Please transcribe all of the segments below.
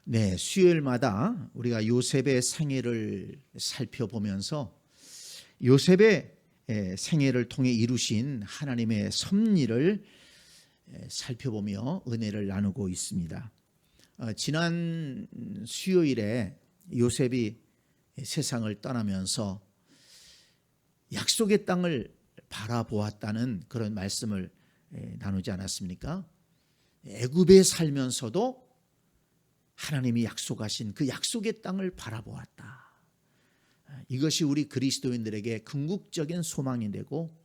네, 수요일마다 우리가 요셉의 생애를 살펴보면서 요셉의 생애를 통해 이루신 하나님의 섭리를 살펴보며 은혜를 나누고 있습니다. 지난 수요일에 요셉이 세상을 떠나면서 약속의 땅을 바라보았다는 그런 말씀을 나누지 않았습니까? 애굽에 살면서도 하나님이 약속하신 그 약속의 땅을 바라보았다. 이것이 우리 그리스도인들에게 궁극적인 소망이 되고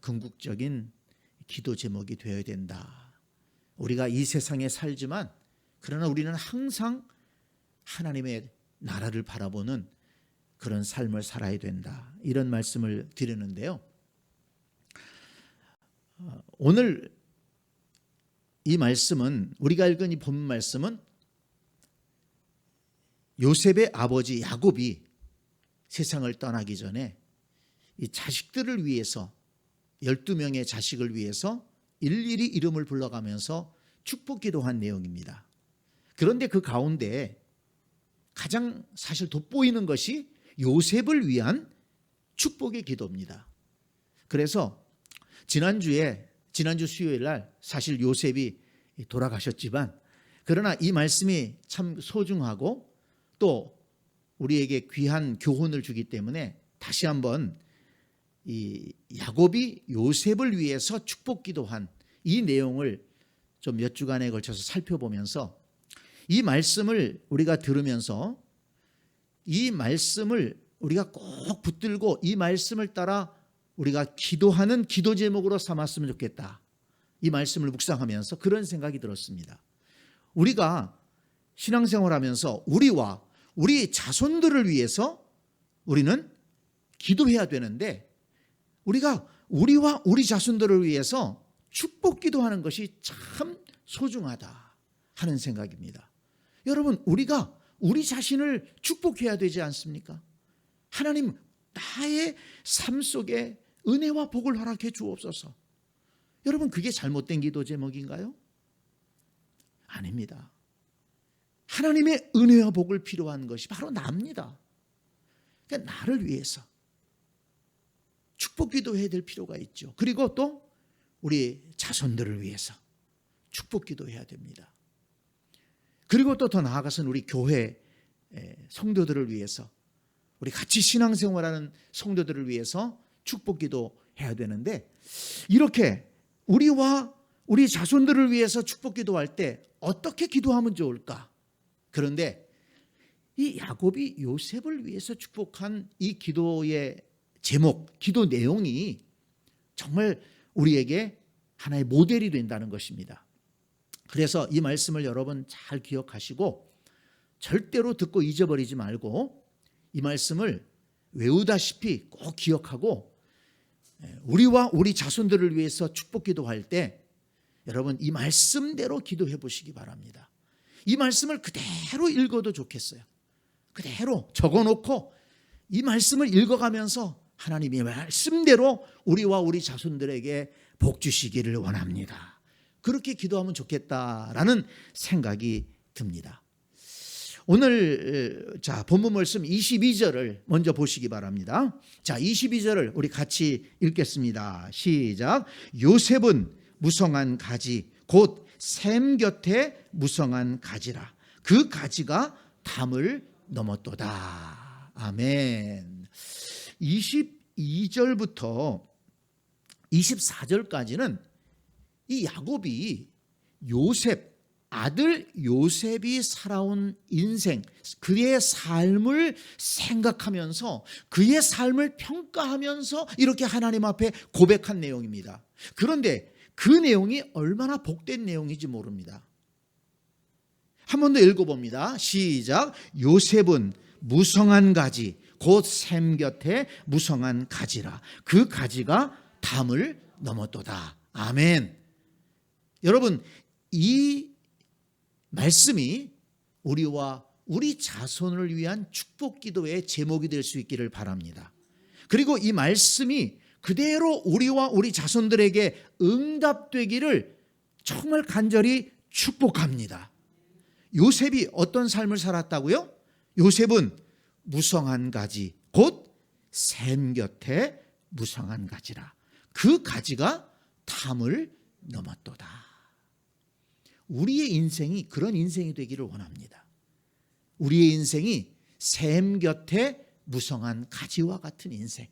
궁극적인 기도 제목이 되어야 된다. 우리가 이 세상에 살지만 그러나 우리는 항상 하나님의 나라를 바라보는 그런 삶을 살아야 된다. 이런 말씀을 드리는데요. 오늘 이 말씀은, 우리가 읽은 이 본문 말씀은 요셉의 아버지 야곱이 세상을 떠나기 전에 이 자식들을 위해서, 12명의 자식을 위해서 일일이 이름을 불러가면서 축복 기도한 내용입니다. 그런데 그 가운데 가장 사실 돋보이는 것이 요셉을 위한 축복의 기도입니다. 그래서 지난주 수요일 날 사실 요셉이 돌아가셨지만, 그러나 이 말씀이 참 소중하고 또 우리에게 귀한 교훈을 주기 때문에 다시 한번 이 야곱이 요셉을 위해서 축복 기도한 이 내용을 좀 몇 주간에 걸쳐서 살펴보면서 이 말씀을 우리가 들으면서 이 말씀을 우리가 꼭 붙들고 이 말씀을 따라 우리가 기도하는 기도 제목으로 삼았으면 좋겠다. 이 말씀을 묵상하면서 그런 생각이 들었습니다. 우리가 신앙생활하면서 우리와 우리 자손들을 위해서 우리는 기도해야 되는데, 우리가 우리와 우리 자손들을 위해서 축복 기도하는 것이 참 소중하다 하는 생각입니다. 여러분, 우리가 우리 자신을 축복해야 되지 않습니까? 하나님, 나의 삶 속에 은혜와 복을 허락해 주옵소서. 여러분, 그게 잘못된 기도 제목인가요? 아닙니다. 하나님의 은혜와 복을 필요한 것이 바로 나입니다. 그러니까 나를 위해서 축복 기도해야 될 필요가 있죠. 그리고 또 우리 자손들을 위해서 축복 기도해야 됩니다. 그리고 또 더 나아가서는 우리 교회 성도들을 위해서, 우리 같이 신앙생활하는 성도들을 위해서 축복 기도해야 되는데, 이렇게 우리와 우리 자손들을 위해서 축복 기도할 때 어떻게 기도하면 좋을까? 그런데 이 야곱이 요셉을 위해서 축복한 이 기도의 제목, 기도 내용이 정말 우리에게 하나의 모델이 된다는 것입니다. 그래서 이 말씀을 여러분 잘 기억하시고 절대로 듣고 잊어버리지 말고 이 말씀을 외우다시피 꼭 기억하고 우리와 우리 자손들을 위해서 축복 기도할 때 여러분 이 말씀대로 기도해 보시기 바랍니다. 이 말씀을 그대로 읽어도 좋겠어요. 그대로 적어놓고 이 말씀을 읽어가면서 하나님의 말씀대로 우리와 우리 자손들에게 복 주시기를 원합니다. 그렇게 기도하면 좋겠다라는 생각이 듭니다. 오늘 본문 말씀 22절을 먼저 보시기 바랍니다. 자, 22절을 우리 같이 읽겠습니다. 시작. 요셉은 무성한 가지 곧 샘 곁에 무성한 가지라. 그 가지가 담을 넘었도다. 아멘. 22절부터 24절까지는 이 야곱이 아들 요셉이 살아온 인생, 그의 삶을 생각하면서 그의 삶을 평가하면서 이렇게 하나님 앞에 고백한 내용입니다. 그런데 그 내용이 얼마나 복된 내용인지 모릅니다. 한 번 더 읽어봅니다. 시작. 요셉은 무성한 가지 곧 샘 곁에 무성한 가지라. 그 가지가 담을 넘었도다. 아멘. 여러분, 이 말씀이 우리와 우리 자손을 위한 축복 기도의 제목이 될 수 있기를 바랍니다. 그리고 이 말씀이 그대로 우리와 우리 자손들에게 응답되기를 정말 간절히 축복합니다. 요셉이 어떤 삶을 살았다고요? 요셉은 무성한 가지, 곧 샘 곁에 무성한 가지라. 그 가지가 담을 넘었도다. 우리의 인생이 그런 인생이 되기를 원합니다. 우리의 인생이 샘 곁에 무성한 가지와 같은 인생,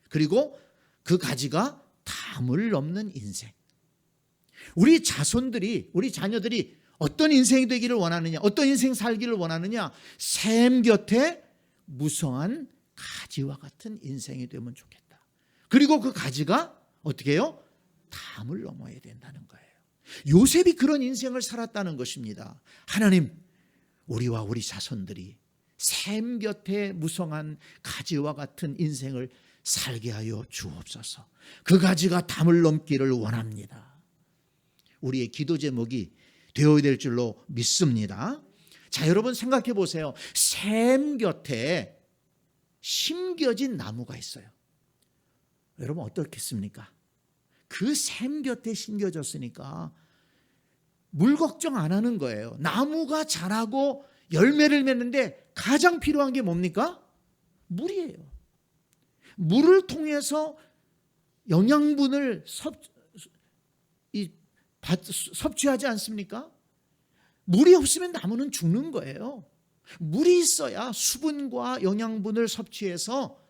그리고 그 가지가 담을 넘는 인생. 우리 자손들이, 우리 자녀들이 어떤 인생이 되기를 원하느냐, 어떤 인생 살기를 원하느냐, 샘 곁에 무성한 가지와 같은 인생이 되면 좋겠다. 그리고 그 가지가 어떻게 해요? 담을 넘어야 된다는 거예요. 요셉이 그런 인생을 살았다는 것입니다. 하나님, 우리와 우리 자손들이 샘 곁에 무성한 가지와 같은 인생을 살게 하여 주옵소서. 그 가지가 담을 넘기를 원합니다. 우리의 기도 제목이 되어야 될 줄로 믿습니다. 자, 여러분 생각해 보세요. 샘 곁에 심겨진 나무가 있어요. 여러분 어떻겠습니까? 그 샘 곁에 심겨졌으니까 물 걱정 안 하는 거예요. 나무가 자라고 열매를 맺는데 가장 필요한 게 뭡니까? 물이에요. 물을 통해서 영양분을 섭취하지 않습니까? 물이 없으면 나무는 죽는 거예요. 물이 있어야 수분과 영양분을 섭취해서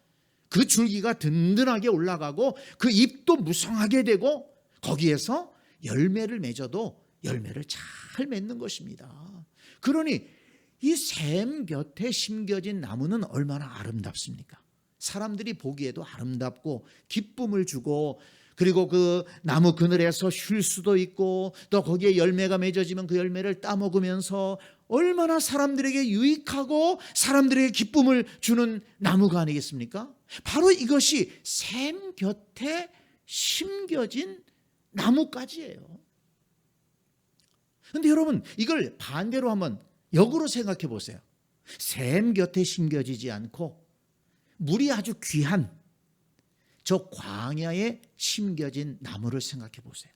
그 줄기가 든든하게 올라가고 그 잎도 무성하게 되고 거기에서 열매를 맺어도 열매를 잘 맺는 것입니다. 그러니 이 샘 곁에 심겨진 나무는 얼마나 아름답습니까? 사람들이 보기에도 아름답고 기쁨을 주고, 그리고 그 나무 그늘에서 쉴 수도 있고, 또 거기에 열매가 맺어지면 그 열매를 따먹으면서 얼마나 사람들에게 유익하고 사람들에게 기쁨을 주는 나무가 아니겠습니까? 바로 이것이 샘 곁에 심겨진 나무까지예요. 그런데 여러분, 이걸 반대로 한번 역으로 생각해 보세요. 샘 곁에 심겨지지 않고 물이 아주 귀한 저 광야에 심겨진 나무를 생각해 보세요.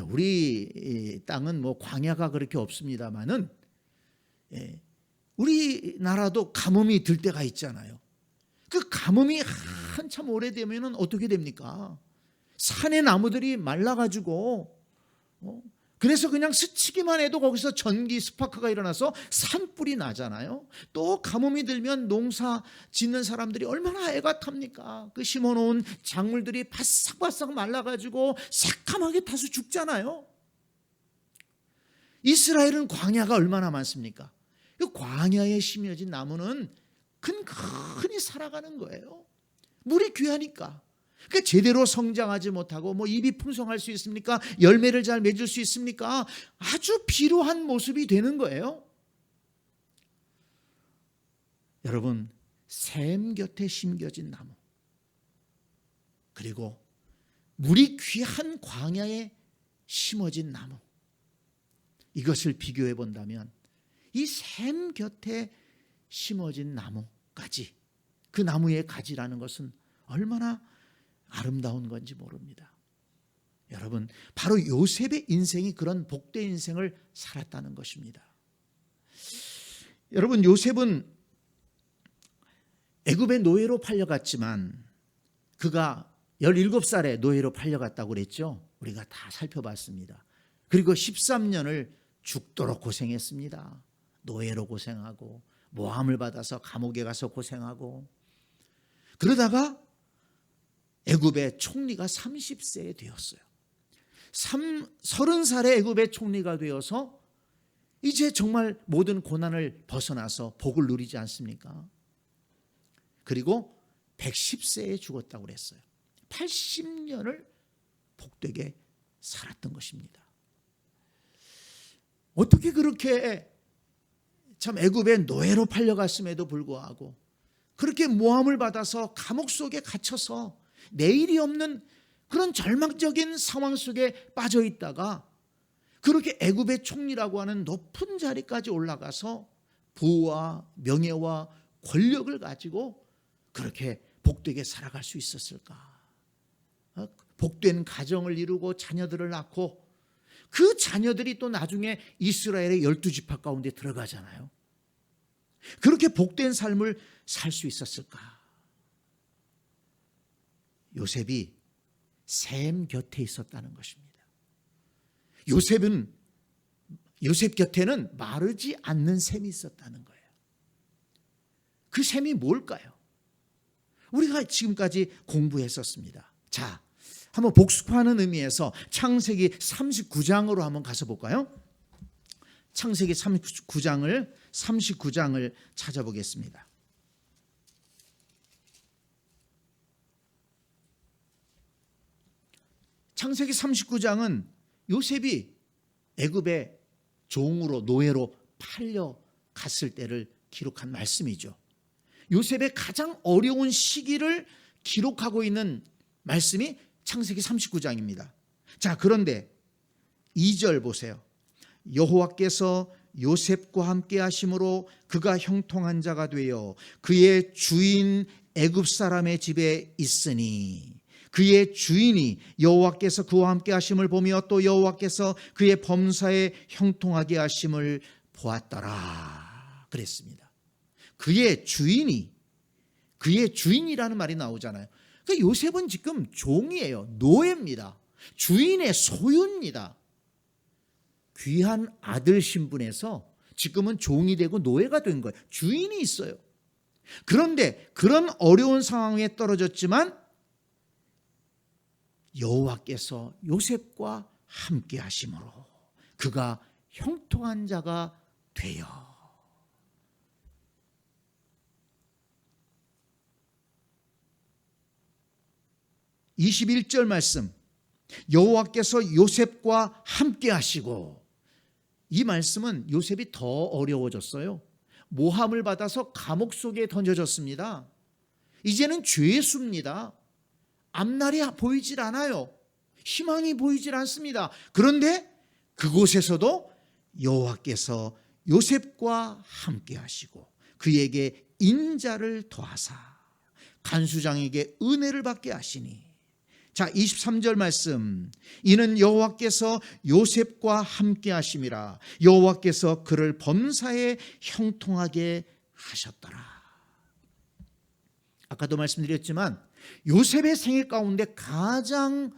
우리 땅은 뭐 광야가 그렇게 없습니다만은 우리나라도 가뭄이 들 때가 있잖아요. 그 가뭄이 한참 오래되면 어떻게 됩니까? 산의 나무들이 말라가지고 그래서 그냥 스치기만 해도 거기서 전기 스파크가 일어나서 산불이 나잖아요. 또 가뭄이 들면 농사 짓는 사람들이 얼마나 애가 탑니까? 그 심어놓은 작물들이 바싹바싹 말라가지고 새카맣게 타서 죽잖아요. 이스라엘은 광야가 얼마나 많습니까? 그 광야에 심어진 나무는 근근히 살아가는 거예요. 물이 귀하니까. 그러니까 제대로 성장하지 못하고 뭐 잎이 풍성할 수 있습니까? 열매를 잘 맺을 수 있습니까? 아주 비루한 모습이 되는 거예요. 여러분, 샘 곁에 심겨진 나무, 그리고 물이 귀한 광야에 심어진 나무, 이것을 비교해 본다면 이 샘 곁에 심어진 나무까지, 그 나무의 가지라는 것은 얼마나 아름다운 건지 모릅니다. 여러분, 바로 요셉의 인생이 그런 복된 인생을 살았다는 것입니다. 여러분, 요셉은 애굽의 노예로 팔려갔지만 그가 17살에 노예로 팔려갔다고 그랬죠. 우리가 다 살펴봤습니다. 그리고 13년을 죽도록 고생했습니다. 노예로 고생하고 모함을 받아서 감옥에 가서 고생하고, 그러다가 애굽의 총리가 30세에 되었어요. 30살에 애굽의 총리가 되어서 이제 정말 모든 고난을 벗어나서 복을 누리지 않습니까? 그리고 110세에 죽었다고 그랬어요. 80년을 복되게 살았던 것입니다. 어떻게 그렇게 참 애굽의 노예로 팔려갔음에도 불구하고 그렇게 모함을 받아서 감옥 속에 갇혀서 내일이 없는 그런 절망적인 상황 속에 빠져 있다가 그렇게 애굽의 총리라고 하는 높은 자리까지 올라가서 부와 명예와 권력을 가지고 그렇게 복되게 살아갈 수 있었을까? 복된 가정을 이루고 자녀들을 낳고 그 자녀들이 또 나중에 이스라엘의 12지파 가운데 들어가잖아요. 그렇게 복된 삶을 살 수 있었을까? 요셉이 셈 곁에 있었다는 것입니다. 요셉 곁에는 마르지 않는 셈이 있었다는 거예요. 그 셈이 뭘까요? 우리가 지금까지 공부했었습니다. 자, 한번 복습하는 의미에서 창세기 39장으로 한번 가서 볼까요? 창세기 39장을 찾아보겠습니다. 창세기 39장은 요셉이 애굽의 종으로 노예로 팔려갔을 때를 기록한 말씀이죠. 요셉의 가장 어려운 시기를 기록하고 있는 말씀이 창세기 39장입니다. 자, 그런데 2절 보세요. 여호와께서 요셉과 함께 하심으로 그가 형통한 자가 되어 그의 주인 애굽 사람의 집에 있으니 그의 주인이 여호와께서 그와 함께 하심을 보며 또 여호와께서 그의 범사에 형통하게 하심을 보았더라 그랬습니다. 그의 주인이라는 말이 나오잖아요. 그러니까 요셉은 지금 종이에요. 노예입니다. 주인의 소유입니다. 귀한 아들 신분에서 지금은 종이 되고 노예가 된 거예요. 주인이 있어요. 그런데 그런 어려운 상황에 떨어졌지만 여호와께서 요셉과 함께 하심으로 그가 형통한 자가 되어 21절 말씀, 여호와께서 요셉과 함께 하시고, 이 말씀은 요셉이 더 어려워졌어요. 모함을 받아서 감옥 속에 던져졌습니다. 이제는 죄수입니다. 앞날이 보이질 않아요. 희망이 보이질 않습니다. 그런데 그곳에서도 여호와께서 요셉과 함께 하시고 그에게 인자를 더하사 간수장에게 은혜를 받게 하시니. 자, 23절 말씀, 이는 여호와께서 요셉과 함께 하심이라 여호와께서 그를 범사에 형통하게 하셨더라. 아까도 말씀드렸지만 요셉의 생애 가운데 가장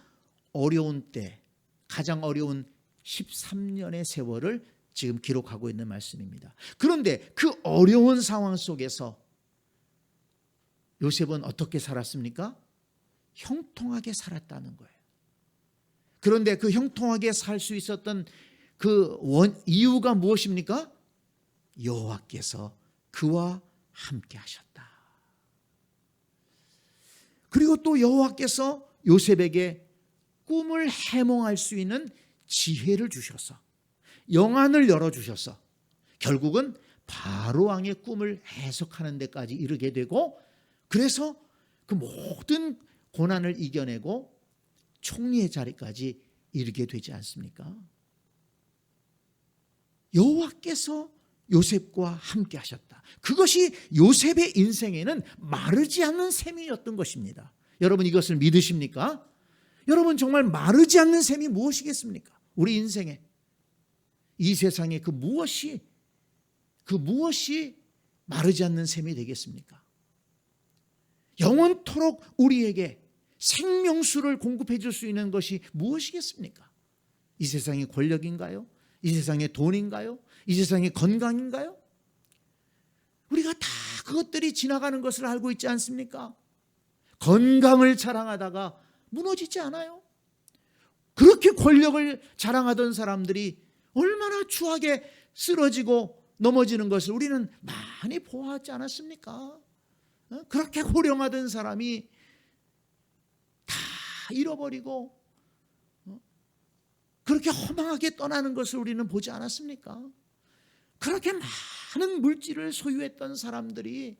어려운 때, 가장 어려운 13년의 세월을 지금 기록하고 있는 말씀입니다. 그런데 그 어려운 상황 속에서 요셉은 어떻게 살았습니까? 형통하게 살았다는 거예요. 그런데 그 형통하게 살 수 있었던 그 이유가 무엇입니까? 여호와께서 그와 함께 하셨다. 그리고 또 여호와께서 요셉에게 꿈을 해몽할 수 있는 지혜를 주셔서 영안을 열어주셔서 결국은 바로 왕의 꿈을 해석하는 데까지 이르게 되고, 그래서 그 모든 고난을 이겨내고 총리의 자리까지 이르게 되지 않습니까? 여호와께서 요셉과 함께 하셨다. 그것이 요셉의 인생에는 마르지 않는 셈이었던 것입니다. 여러분, 이것을 믿으십니까? 여러분, 정말 마르지 않는 셈이 무엇이겠습니까? 우리 인생에 이 세상에 그 무엇이 마르지 않는 셈이 되겠습니까? 영원토록 우리에게 생명수를 공급해 줄 수 있는 것이 무엇이겠습니까? 이 세상의 권력인가요? 이 세상의 돈인가요? 이 세상의 건강인가요? 우리가 다 그것들이 지나가는 것을 알고 있지 않습니까? 건강을 자랑하다가 무너지지 않아요? 그렇게 권력을 자랑하던 사람들이 얼마나 추하게 쓰러지고 넘어지는 것을 우리는 많이 보았지 않았습니까? 그렇게 호령하던 사람이 다 잃어버리고 그렇게 허망하게 떠나는 것을 우리는 보지 않았습니까? 그렇게 많은 물질을 소유했던 사람들이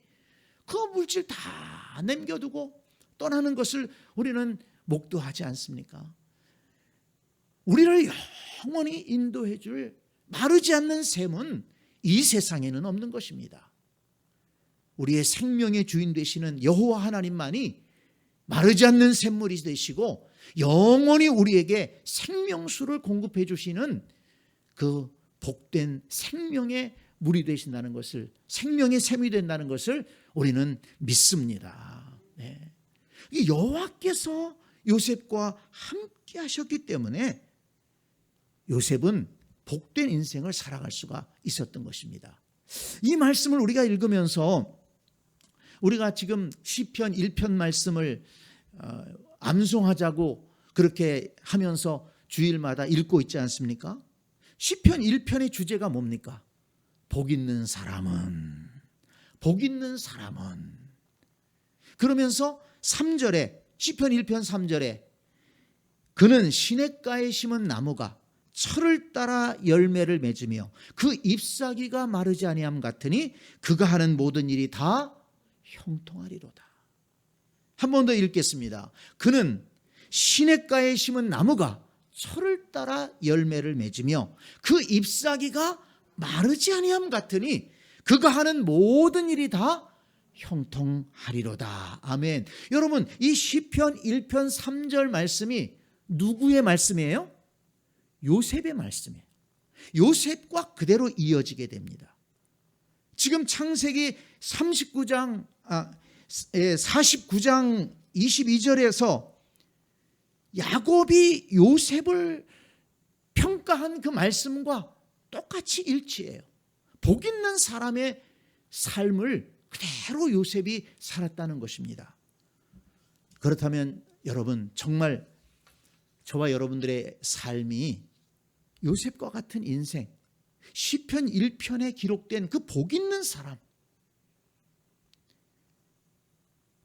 그 물질 다 남겨두고 떠나는 것을 우리는 목도하지 않습니까? 우리를 영원히 인도해 줄 마르지 않는 샘은 이 세상에는 없는 것입니다. 우리의 생명의 주인 되시는 여호와 하나님만이 마르지 않는 샘물이 되시고 영원히 우리에게 생명수를 공급해 주시는 그 복된 생명의 물이 되신다는 것을, 생명의 샘이 된다는 것을 우리는 믿습니다. 네. 여호와께서 요셉과 함께 하셨기 때문에 요셉은 복된 인생을 살아갈 수가 있었던 것입니다. 이 말씀을 우리가 읽으면서 우리가 지금 시편 1편 말씀을 암송하자고 그렇게 하면서 주일마다 읽고 있지 않습니까? 시편 1편의 주제가 뭡니까? 복 있는 사람은, 복 있는 사람은. 그러면서 3절에, 시편 1편 3절에 그는 시냇가에 심은 나무가 철을 따라 열매를 맺으며 그 잎사귀가 마르지 아니함 같으니 그가 하는 모든 일이 다 형통하리로다. 한 번 더 읽겠습니다. 그는 시냇가에 심은 나무가 철을 따라 열매를 맺으며 그 잎사귀가 마르지 아니함 같으니 그가 하는 모든 일이 다 형통하리로다. 아멘. 여러분, 이 시편 1편 3절 말씀이 누구의 말씀이에요? 요셉의 말씀이에요. 요셉과 그대로 이어지게 됩니다. 지금 창세기 49장 22절에서 야곱이 요셉을 평가한 그 말씀과 똑같이 일치해요. 복 있는 사람의 삶을 그대로 요셉이 살았다는 것입니다. 그렇다면 여러분, 정말 저와 여러분들의 삶이 요셉과 같은 인생, 시편 1편에 기록된 그 복 있는 사람,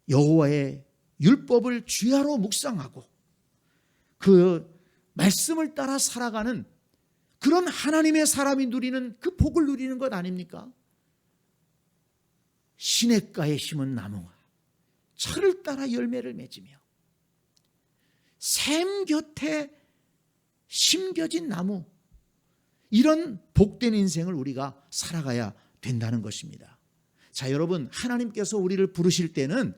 여호와의 율법을 주야로 묵상하고 그 말씀을 따라 살아가는 그런 하나님의 사람이 누리는 그 복을 누리는 것 아닙니까? 시냇가에 심은 나무가 철을 따라 열매를 맺으며 샘 곁에 심겨진 나무, 이런 복된 인생을 우리가 살아가야 된다는 것입니다. 자, 여러분, 하나님께서 우리를 부르실 때는요,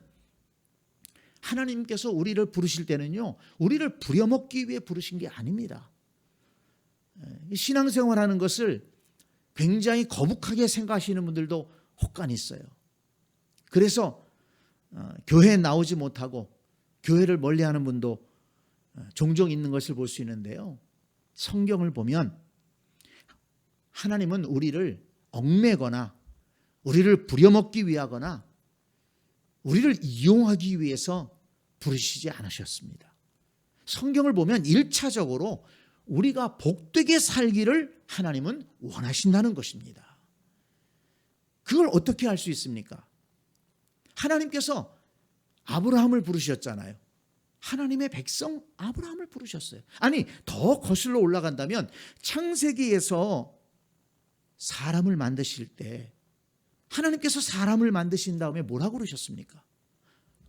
우리를 부려먹기 위해 부르신 게 아닙니다. 신앙생활하는 것을 굉장히 거북하게 생각하시는 분들도 혹간 있어요. 그래서 교회에 나오지 못하고 교회를 멀리하는 분도 종종 있는 것을 볼 수 있는데요. 성경을 보면 하나님은 우리를 얽매거나 우리를 부려먹기 위하거나 우리를 이용하기 위해서 부르시지 않으셨습니다. 성경을 보면 1차적으로 우리가 복되게 살기를 하나님은 원하신다는 것입니다. 그걸 어떻게 할 수 있습니까? 하나님께서 아브라함을 부르셨잖아요. 하나님의 백성 아브라함을 부르셨어요. 아니, 더 거슬러 올라간다면 창세기에서 사람을 만드실 때 하나님께서 사람을 만드신 다음에 뭐라고 그러셨습니까?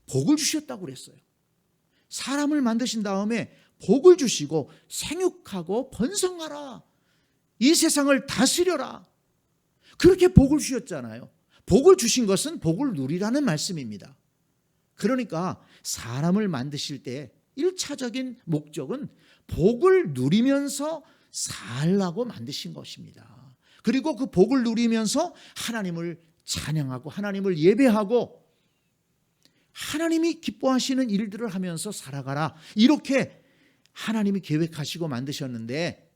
복을 주셨다고 그랬어요. 사람을 만드신 다음에 복을 주시고 생육하고 번성하라, 이 세상을 다스려라, 그렇게 복을 주셨잖아요. 복을 주신 것은 복을 누리라는 말씀입니다. 그러니까 사람을 만드실 때 1차적인 목적은 복을 누리면서 살라고 만드신 것입니다. 그리고 그 복을 누리면서 하나님을 찬양하고 하나님을 예배하고 하나님이 기뻐하시는 일들을 하면서 살아가라, 이렇게 하나님이 계획하시고 만드셨는데,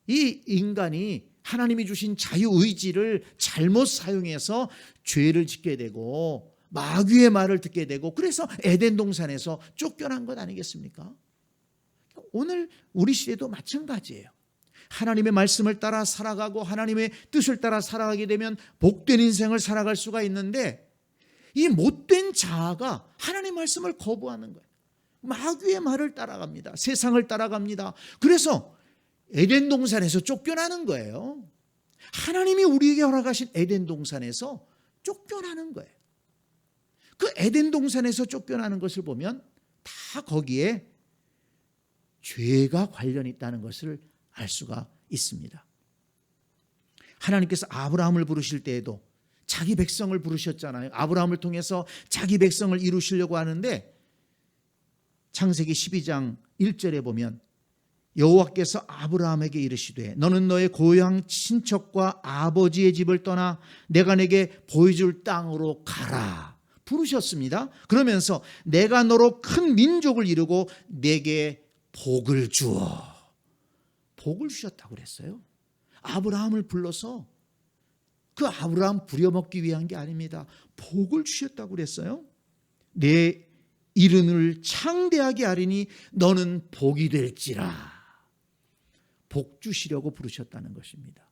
이 인간이 하나님이 주신 자유의지를 잘못 사용해서 죄를 짓게 되고 마귀의 말을 듣게 되고, 그래서 에덴 동산에서 쫓겨난 것 아니겠습니까? 오늘 우리 시대도 마찬가지예요. 하나님의 말씀을 따라 살아가고 하나님의 뜻을 따라 살아가게 되면 복된 인생을 살아갈 수가 있는데, 이 못된 자아가 하나님의 말씀을 거부하는 거예요. 마귀의 말을 따라갑니다. 세상을 따라갑니다. 그래서 에덴 동산에서 쫓겨나는 거예요. 하나님이 우리에게 허락하신 에덴 동산에서 쫓겨나는 거예요. 그 에덴 동산에서 쫓겨나는 것을 보면 다 거기에 죄가 관련이 있다는 것을 알 수가 있습니다. 하나님께서 아브라함을 부르실 때에도 자기 백성을 부르셨잖아요. 아브라함을 통해서 자기 백성을 이루시려고 하는데 창세기 12장 1절에 보면 여호와께서 아브라함에게 이르시되 너는 너의 고향 친척과 아버지의 집을 떠나 내가 내게 보여줄 땅으로 가라 부르셨습니다. 그러면서 내가 너로 큰 민족을 이루고 내게 복을 주어 복을 주셨다고 그랬어요. 아브라함을 불러서 그 아브라함 부려먹기 위한 게 아닙니다. 복을 주셨다고 그랬어요. 내 이름을 창대하게 하리니 너는 복이 될지라. 복 주시려고 부르셨다는 것입니다.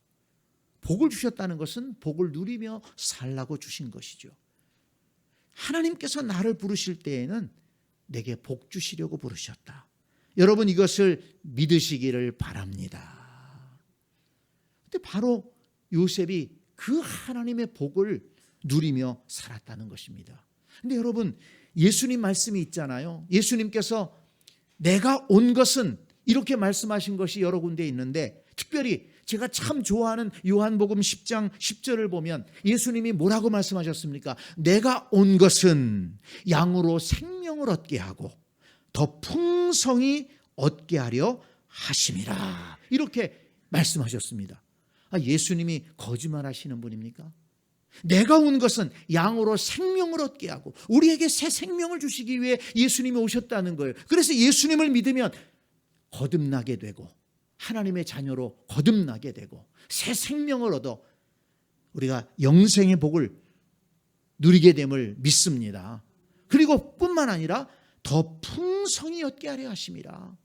복을 주셨다는 것은 복을 누리며 살라고 주신 것이죠. 하나님께서 나를 부르실 때에는 내게 복 주시려고 부르셨다. 여러분 이것을 믿으시기를 바랍니다. 근데 바로 요셉이 그 하나님의 복을 누리며 살았다는 것입니다. 근데 여러분 예수님 말씀이 있잖아요. 예수님께서 내가 온 것은 이렇게 말씀하신 것이 여러 군데 있는데 특별히 제가 참 좋아하는 요한복음 10장 10절을 보면 예수님이 뭐라고 말씀하셨습니까? 내가 온 것은 양으로 생명을 얻게 하고 더 풍성히 얻게 하려 하심이라. 이렇게 말씀하셨습니다. 예수님이 거짓말하시는 분입니까? 내가 온 것은 양으로 생명을 얻게 하고 우리에게 새 생명을 주시기 위해 예수님이 오셨다는 거예요. 그래서 예수님을 믿으면 거듭나게 되고 하나님의 자녀로 거듭나게 되고 새 생명을 얻어 우리가 영생의 복을 누리게 됨을 믿습니다. 그리고 뿐만 아니라 더 풍성히 얻게 하려 하심이라.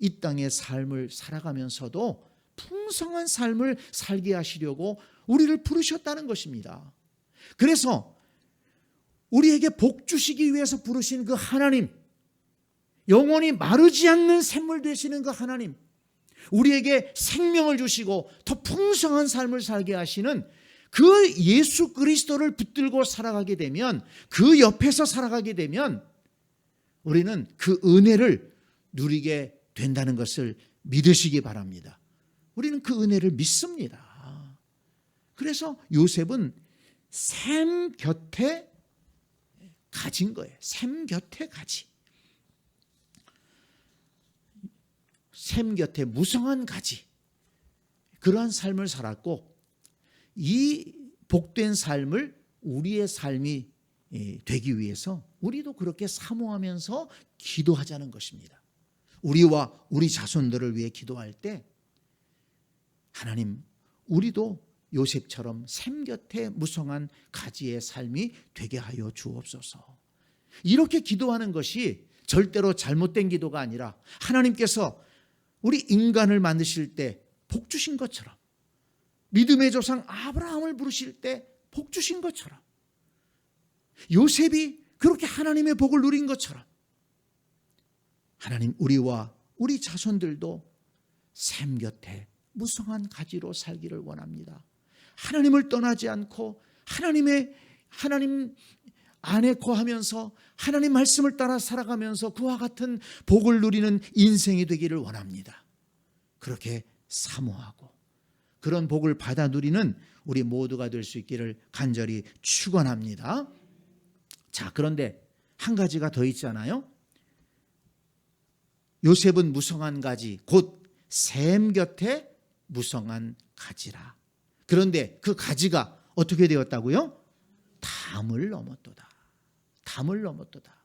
이 땅의 삶을 살아가면서도 풍성한 삶을 살게 하시려고 우리를 부르셨다는 것입니다. 그래서 우리에게 복 주시기 위해서 부르신 그 하나님, 영원히 마르지 않는 샘물 되시는 그 하나님, 우리에게 생명을 주시고 더 풍성한 삶을 살게 하시는 그 예수 그리스도를 붙들고 살아가게 되면, 그 옆에서 살아가게 되면 우리는 그 은혜를 누리게 된다는 것을 믿으시기 바랍니다. 우리는 그 은혜를 믿습니다. 그래서 요셉은 샘 곁에 가진 거예요. 샘 곁에 가지. 샘 곁에 무성한 가지. 그러한 삶을 살았고 이 복된 삶을 우리의 삶이 되기 위해서 우리도 그렇게 사모하면서 기도하자는 것입니다. 우리와 우리 자손들을 위해 기도할 때 하나님, 우리도 요셉처럼 샘 곁에 무성한 가지의 삶이 되게 하여 주옵소서. 이렇게 기도하는 것이 절대로 잘못된 기도가 아니라 하나님께서 우리 인간을 만드실 때 복 주신 것처럼, 믿음의 조상 아브라함을 부르실 때 복 주신 것처럼, 요셉이 그렇게 하나님의 복을 누린 것처럼 하나님, 우리와 우리 자손들도 샘 곁에 무성한 가지로 살기를 원합니다. 하나님을 떠나지 않고 하나님 안에 거하면서 하나님 말씀을 따라 살아가면서 그와 같은 복을 누리는 인생이 되기를 원합니다. 그렇게 사모하고 그런 복을 받아 누리는 우리 모두가 될 수 있기를 간절히 축원합니다. 자, 그런데 한 가지가 더 있잖아요. 요셉은 무성한 가지, 곧 샘 곁에 무성한 가지라. 그런데 그 가지가 어떻게 되었다고요? 담을 넘었도다. 담을 넘었도다.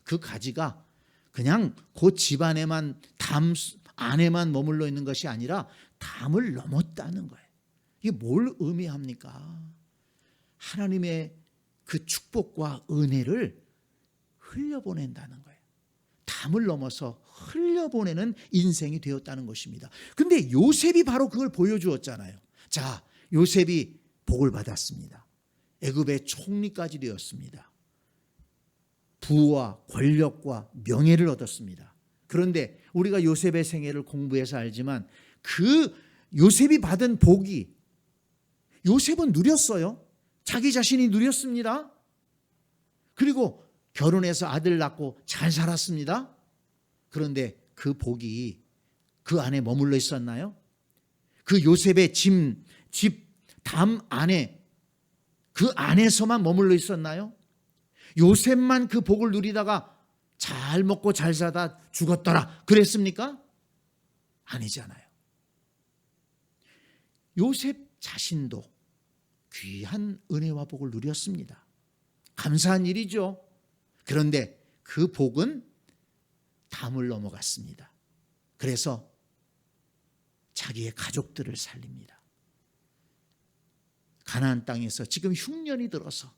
그 가지가 그냥 그 집안에만 담 안에만 머물러 있는 것이 아니라 담을 넘었다는 거예요. 이게 뭘 의미합니까? 하나님의 그 축복과 은혜를 흘려보낸다는 거예요. 담을 넘어서 흘려보내는 인생이 되었다는 것입니다. 근데 요셉이 바로 그걸 보여주었잖아요. 자, 요셉이 복을 받았습니다. 애굽의 총리까지 되었습니다. 부와 권력과 명예를 얻었습니다. 그런데 우리가 요셉의 생애를 공부해서 알지만 그 요셉이 받은 복이, 요셉은 누렸어요. 자기 자신이 누렸습니다. 그리고 결혼해서 아들 낳고 잘 살았습니다. 그런데 그 복이 그 안에 머물러 있었나요? 그 요셉의 집 담 안에, 그 안에서만 머물러 있었나요? 요셉만 그 복을 누리다가 잘 먹고 잘 사다 죽었더라 그랬습니까? 아니잖아요. 요셉 자신도 귀한 은혜와 복을 누렸습니다. 감사한 일이죠. 그런데 그 복은 담을 넘어갔습니다. 그래서 자기의 가족들을 살립니다. 가나안 땅에서 지금 흉년이 들어서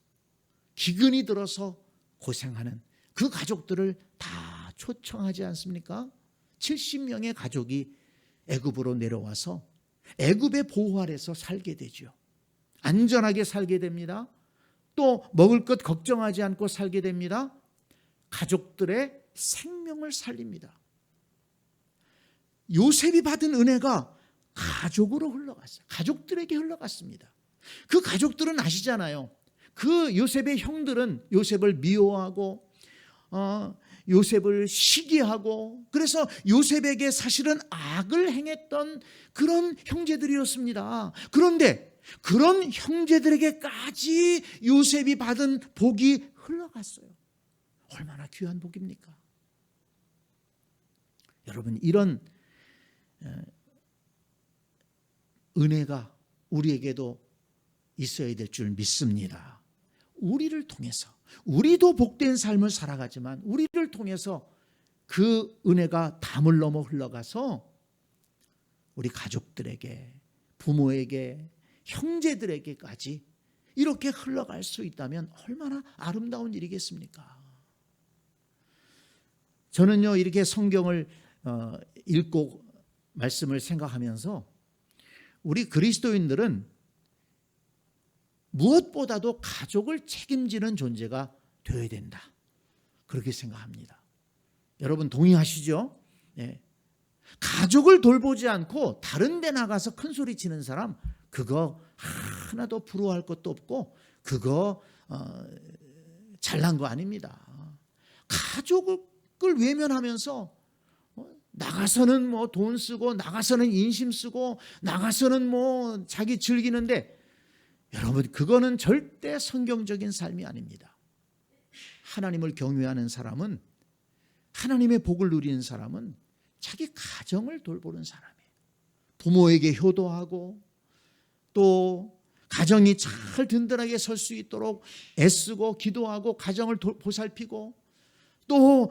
기근이 들어서 고생하는 그 가족들을 다 초청하지 않습니까? 70명의 가족이 애굽으로 내려와서 애굽의 보호 아래서 살게 되죠. 안전하게 살게 됩니다. 또 먹을 것 걱정하지 않고 살게 됩니다. 가족들의 생명을 살립니다. 요셉이 받은 은혜가 가족으로 흘러갔어요. 가족들에게 흘러갔습니다. 그 가족들은 아시잖아요. 그 요셉의 형들은 요셉을 미워하고 요셉을 시기하고 그래서 요셉에게 사실은 악을 행했던 그런 형제들이었습니다. 그런데 그런 형제들에게까지 요셉이 받은 복이 흘러갔어요. 얼마나 귀한 복입니까? 여러분, 이런 은혜가 우리에게도 있어야 될 줄 믿습니다. 우리를 통해서 우리도 복된 삶을 살아가지만 우리를 통해서 그 은혜가 담을 넘어 흘러가서 우리 가족들에게, 부모에게, 형제들에게까지 이렇게 흘러갈 수 있다면 얼마나 아름다운 일이겠습니까? 저는요, 이렇게 성경을 읽고 말씀을 생각하면서 우리 그리스도인들은 무엇보다도 가족을 책임지는 존재가 되어야 된다. 그렇게 생각합니다. 여러분 동의하시죠? 네. 가족을 돌보지 않고 다른 데 나가서 큰 소리 치는 사람, 그거 하나도 부러워할 것도 없고 그거 잘난 거 아닙니다. 가족을 외면하면서 나가서는 뭐 돈 쓰고 나가서는 인심 쓰고 나가서는 뭐 자기 즐기는데, 여러분 그거는 절대 성경적인 삶이 아닙니다. 하나님을 경외하는 사람은, 하나님의 복을 누리는 사람은 자기 가정을 돌보는 사람이에요. 부모에게 효도하고 또 가정이 잘 든든하게 설 수 있도록 애쓰고 기도하고 가정을 보살피고, 또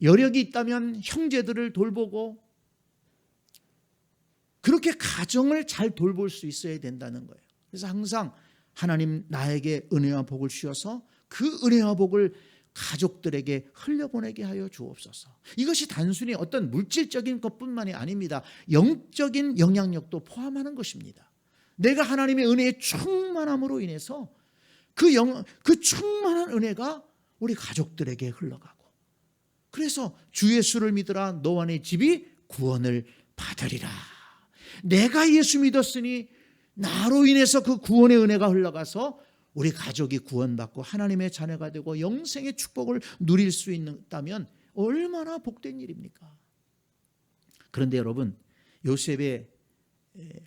여력이 있다면 형제들을 돌보고, 그렇게 가정을 잘 돌볼 수 있어야 된다는 거예요. 그래서 항상 하나님 나에게 은혜와 복을 주셔서 그 은혜와 복을 가족들에게 흘려보내게 하여 주옵소서. 이것이 단순히 어떤 물질적인 것뿐만이 아닙니다. 영적인 영향력도 포함하는 것입니다. 내가 하나님의 은혜의 충만함으로 인해서 그 충만한 은혜가 우리 가족들에게 흘러가고, 그래서 주 예수를 믿으라 너와 네 집이 구원을 받으리라. 내가 예수 믿었으니 나로 인해서 그 구원의 은혜가 흘러가서 우리 가족이 구원받고 하나님의 자녀가 되고 영생의 축복을 누릴 수 있다면 얼마나 복된 일입니까? 그런데 여러분, 요셉의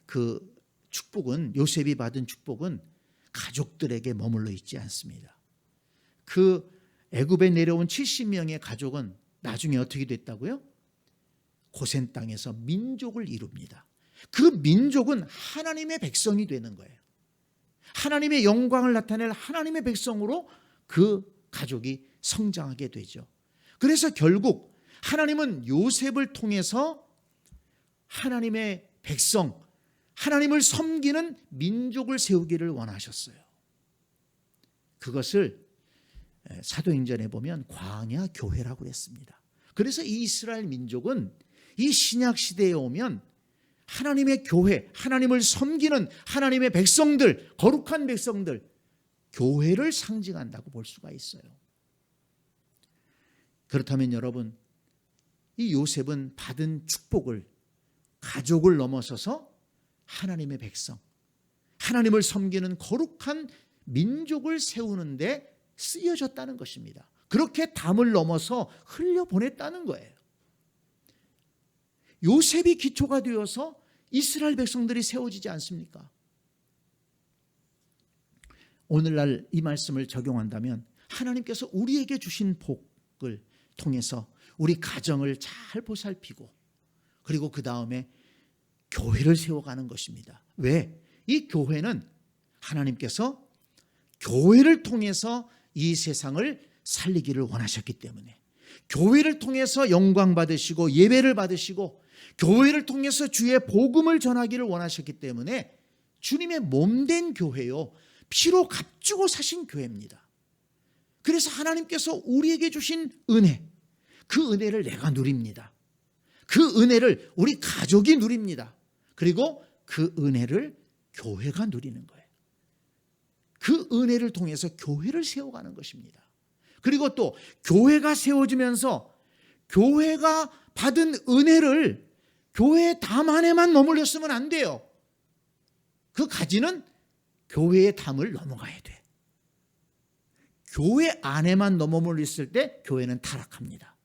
그 축복은, 요셉이 받은 축복은 가족들에게 머물러 있지 않습니다. 그 애굽에 내려온 70명의 가족은 나중에 어떻게 됐다고요? 고센 땅에서 민족을 이룹니다. 그 민족은 하나님의 백성이 되는 거예요. 하나님의 영광을 나타낼 하나님의 백성으로 그 가족이 성장하게 되죠. 그래서 결국 하나님은 요셉을 통해서 하나님의 백성, 하나님을 섬기는 민족을 세우기를 원하셨어요. 그것을 사도행전에 보면 광야 교회라고 했습니다. 그래서 이 이스라엘 민족은 이 신약 시대에 오면 하나님의 교회, 하나님을 섬기는 하나님의 백성들, 거룩한 백성들, 교회를 상징한다고 볼 수가 있어요. 그렇다면 여러분, 이 요셉은 받은 축복을 가족을 넘어서서 하나님의 백성, 하나님을 섬기는 거룩한 민족을 세우는데 쓰여졌다는 것입니다. 그렇게 담을 넘어서 흘려보냈다는 거예요. 요셉이 기초가 되어서 이스라엘 백성들이 세워지지 않습니까? 오늘날 이 말씀을 적용한다면 하나님께서 우리에게 주신 복을 통해서 우리 가정을 잘 보살피고 그리고 그 다음에 교회를 세워가는 것입니다. 왜? 이 교회는 하나님께서 교회를 통해서 이 세상을 살리기를 원하셨기 때문에, 교회를 통해서 영광 받으시고 예배를 받으시고 교회를 통해서 주의 복음을 전하기를 원하셨기 때문에 주님의 몸된 교회요, 피로 값주고 사신 교회입니다. 그래서 하나님께서 우리에게 주신 은혜, 그 은혜를 내가 누립니다. 그 은혜를 우리 가족이 누립니다. 그리고 그 은혜를 교회가 누리는 거예요. 그 은혜를 통해서 교회를 세워가는 것입니다. 그리고 또 교회가 세워지면서 교회가 받은 은혜를 교회의 담 안에만 머물렀으면 안 돼요. 그 가지는 교회의 담을 넘어가야 돼. 교회 안에만 머물렀을 때 교회는 타락합니다.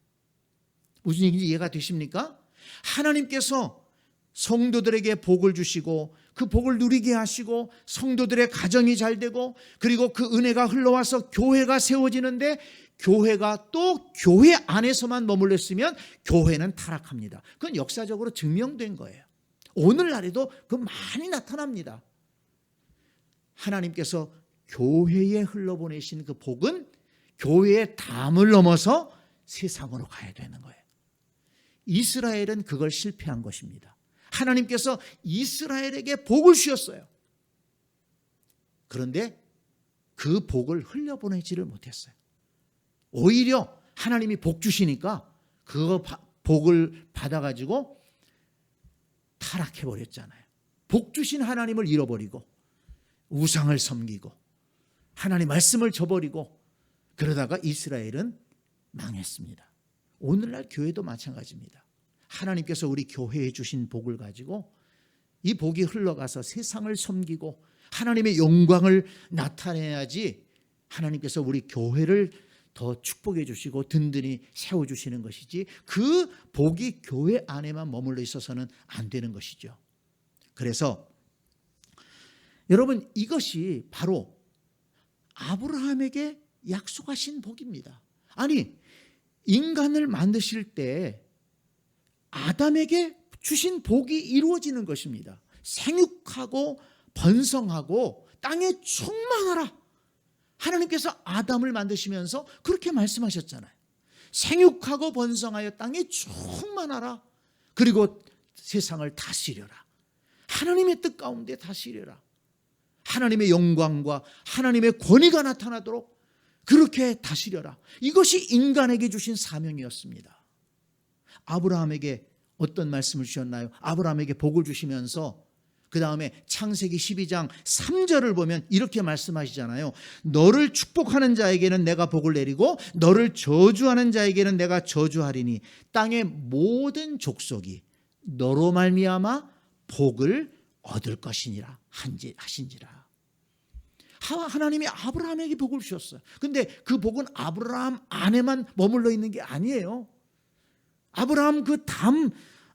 무슨 얘기인지 이해가 되십니까? 하나님께서 성도들에게 복을 주시고 그 복을 누리게 하시고 성도들의 가정이 잘 되고 그리고 그 은혜가 흘러와서 교회가 세워지는데, 교회가 또 교회 안에서만 머물렀으면 교회는 타락합니다. 그건 역사적으로 증명된 거예요. 오늘날에도 그 많이 나타납니다. 하나님께서 교회에 흘러보내신 그 복은 교회의 담을 넘어서 세상으로 가야 되는 거예요. 이스라엘은 그걸 실패한 것입니다. 하나님께서 이스라엘에게 복을 주셨어요. 그런데 그 복을 흘려보내지를 못했어요. 오히려 하나님이 복 주시니까 그 복을 받아가지고 타락해버렸잖아요. 복 주신 하나님을 잃어버리고 우상을 섬기고 하나님 말씀을 저버리고 그러다가 이스라엘은 망했습니다. 오늘날 교회도 마찬가지입니다. 하나님께서 우리 교회에 주신 복을 가지고 이 복이 흘러가서 세상을 섬기고 하나님의 영광을 나타내야지 하나님께서 우리 교회를 더 축복해 주시고 든든히 세워주시는 것이지, 그 복이 교회 안에만 머물러 있어서는 안 되는 것이죠. 그래서 여러분, 이것이 바로 아브라함에게 약속하신 복입니다. 아니, 인간을 만드실 때 아담에게 주신 복이 이루어지는 것입니다. 생육하고 번성하고 땅에 충만하라. 하나님께서 아담을 만드시면서 그렇게 말씀하셨잖아요. 생육하고 번성하여 땅에 충만하라. 그리고 세상을 다스려라. 하나님의 뜻 가운데 다스려라. 하나님의 영광과 하나님의 권위가 나타나도록 그렇게 다스려라. 이것이 인간에게 주신 사명이었습니다. 아브라함에게 어떤 말씀을 주셨나요? 아브라함에게 복을 주시면서 그 다음에 창세기 12장 3절을 보면 이렇게 말씀하시잖아요. 너를 축복하는 자에게는 내가 복을 내리고 너를 저주하는 자에게는 내가 저주하리니 땅의 모든 족속이 너로 말미암아 복을 얻을 것이니라 하신지라. 하나님이 아브라함에게 복을 주셨어요. 근데 그 복은 아브라함 안에만 머물러 있는 게 아니에요. 아브라함 그 담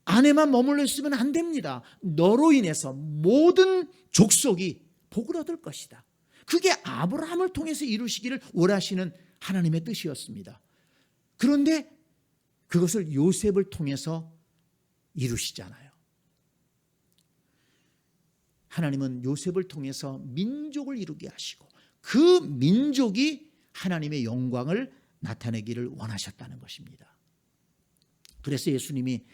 안에만 머물러 있으면 안 됩니다. 너로 인해서 모든 족속이 복을 얻을 것이다. 그게 아브라함을 통해서 이루시기를 원하시는 하나님의 뜻이었습니다. 그런데 그것을 요셉을 통해서 이루시잖아요. 하나님은 요셉을 통해서 민족을 이루게 하시고 그 민족이 하나님의 영광을 나타내기를 원하셨다는 것입니다. 그래서 예수님이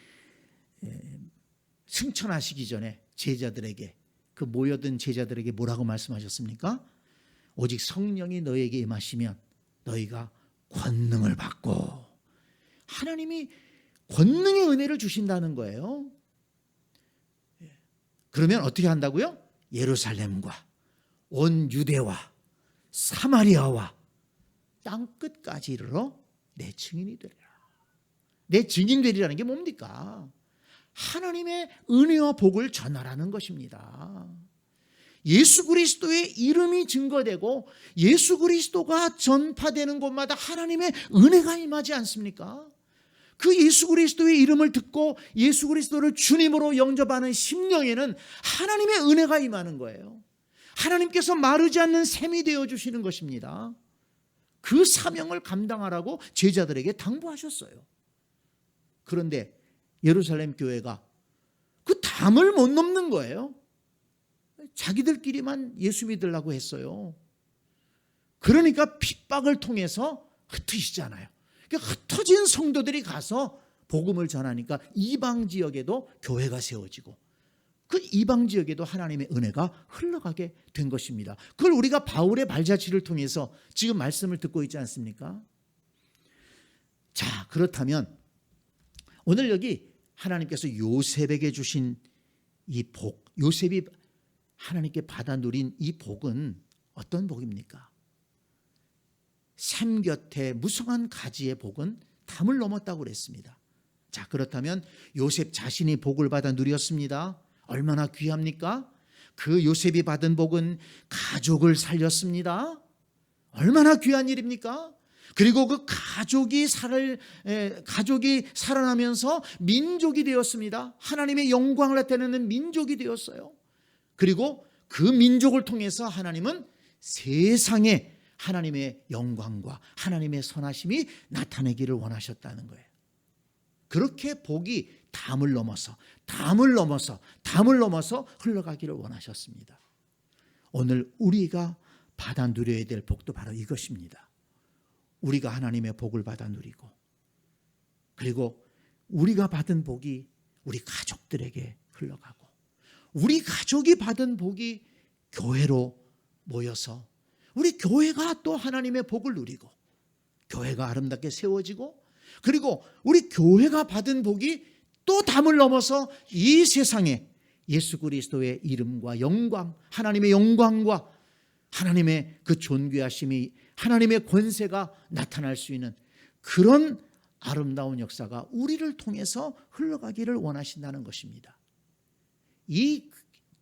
승천하시기 전에 제자들에게, 그 모여든 제자들에게 뭐라고 말씀하셨습니까? 오직 성령이 너에게 임하시면 너희가 권능을 받고, 하나님이 권능의 은혜를 주신다는 거예요. 그러면 어떻게 한다고요? 예루살렘과 온 유대와 사마리아와 땅끝까지 이르러 내 증인이 되리라. 내 증인 되리라는 게 뭡니까? 하나님의 은혜와 복을 전하라는 것입니다. 예수 그리스도의 이름이 증거되고 예수 그리스도가 전파되는 곳마다 하나님의 은혜가 임하지 않습니까? 그 예수 그리스도의 이름을 듣고 예수 그리스도를 주님으로 영접하는 심령에는 하나님의 은혜가 임하는 거예요. 하나님께서 마르지 않는 샘이 되어주시는 것입니다. 그 사명을 감당하라고 제자들에게 당부하셨어요. 그런데 예루살렘 교회가 그 담을 못 넘는 거예요. 자기들끼리만 예수 믿으려고 했어요. 그러니까 핍박을 통해서 흩으시잖아요. 그러니까 흩어진 성도들이 가서 복음을 전하니까 이방 지역에도 교회가 세워지고 그 이방 지역에도 하나님의 은혜가 흘러가게 된 것입니다. 그걸 우리가 바울의 발자취를 통해서 지금 말씀을 듣고 있지 않습니까? 자, 그렇다면 오늘 여기 하나님께서 요셉에게 주신 이 복, 요셉이 하나님께 받아 누린 이 복은 어떤 복입니까? 샘 곁에 무성한 가지의 복은 담을 넘었다고 그랬습니다. 자, 그렇다면 요셉 자신이 복을 받아 누렸습니다. 얼마나 귀합니까? 그 요셉이 받은 복은 가족을 살렸습니다. 얼마나 귀한 일입니까? 그리고 그 가족이 살아나면서 민족이 되었습니다. 하나님의 영광을 나타내는 민족이 되었어요. 그리고 그 민족을 통해서 하나님은 세상에 하나님의 영광과 하나님의 선하심이 나타내기를 원하셨다는 거예요. 그렇게 복이 담을 넘어서 흘러가기를 원하셨습니다. 오늘 우리가 받아 누려야 될 복도 바로 이것입니다. 우리가 하나님의 복을 받아 누리고, 그리고 우리가 받은 복이 우리 가족들에게 흘러가고, 우리 가족이 받은 복이 교회로 모여서 우리 교회가 또 하나님의 복을 누리고, 교회가 아름답게 세워지고, 그리고 우리 교회가 받은 복이 또 담을 넘어서 이 세상에 예수 그리스도의 이름과 영광, 하나님의 영광과 하나님의 그 존귀하심이, 하나님의 권세가 나타날 수 있는 그런 아름다운 역사가 우리를 통해서 흘러가기를 원하신다는 것입니다. 이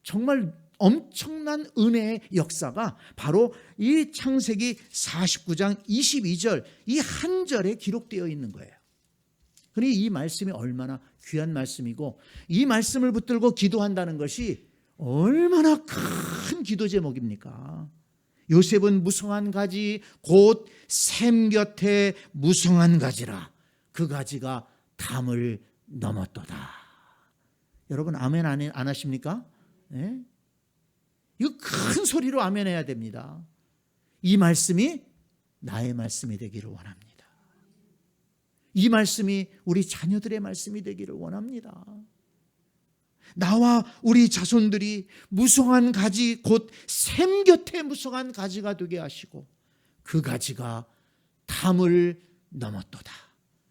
정말 엄청난 은혜의 역사가 바로 이 창세기 49장 22절 이 한 절에 기록되어 있는 거예요. 그러니 이 말씀이 얼마나 귀한 말씀이고, 이 말씀을 붙들고 기도한다는 것이 얼마나 큰 기도 제목입니까? 요셉은 무성한 가지 곧 샘 곁에 무성한 가지라, 그 가지가 담을 넘었도다. 여러분 아멘 안 하십니까? 네? 이거 큰 소리로 아멘 해야 됩니다. 이 말씀이 나의 말씀이 되기를 원합니다. 이 말씀이 우리 자녀들의 말씀이 되기를 원합니다. 나와 우리 자손들이 무성한 가지 곧 샘 곁에 무성한 가지가 되게 하시고, 그 가지가 담을 넘었도다.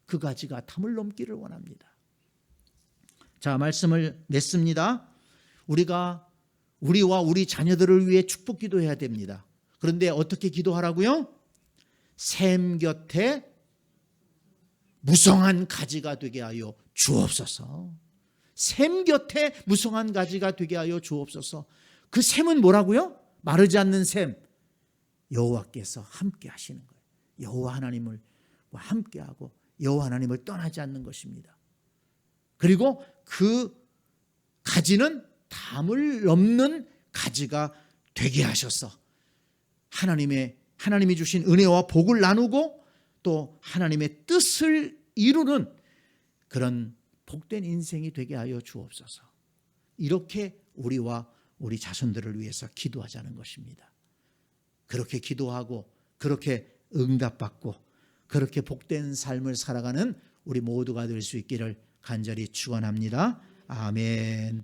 그 가지가 담을 넘기를 원합니다. 자, 말씀을 맺습니다. 우리와 우리 자녀들을 위해 축복 기도해야 됩니다. 그런데 어떻게 기도하라고요? 샘 곁에 무성한 가지가 되게 하여 주옵소서. 샘 곁에 무성한 가지가 되게 하여 주옵소서. 그 샘은 뭐라고요? 마르지 않는 샘. 여호와께서 함께 하시는 거예요. 여호와 하나님을 함께하고 여호와 하나님을 떠나지 않는 것입니다. 그리고 그 가지는 담을 넘는 가지가 되게 하셔서 하나님이 주신 은혜와 복을 나누고 또 하나님의 뜻을 이루는 그런 복된 인생이 되게 하여 주옵소서. 이렇게 우리와 우리 자손들을 위해서 기도하자는 것입니다. 그렇게 기도하고 그렇게 응답받고 그렇게 복된 삶을 살아가는 우리 모두가 될 수 있기를 간절히 축원합니다. 아멘.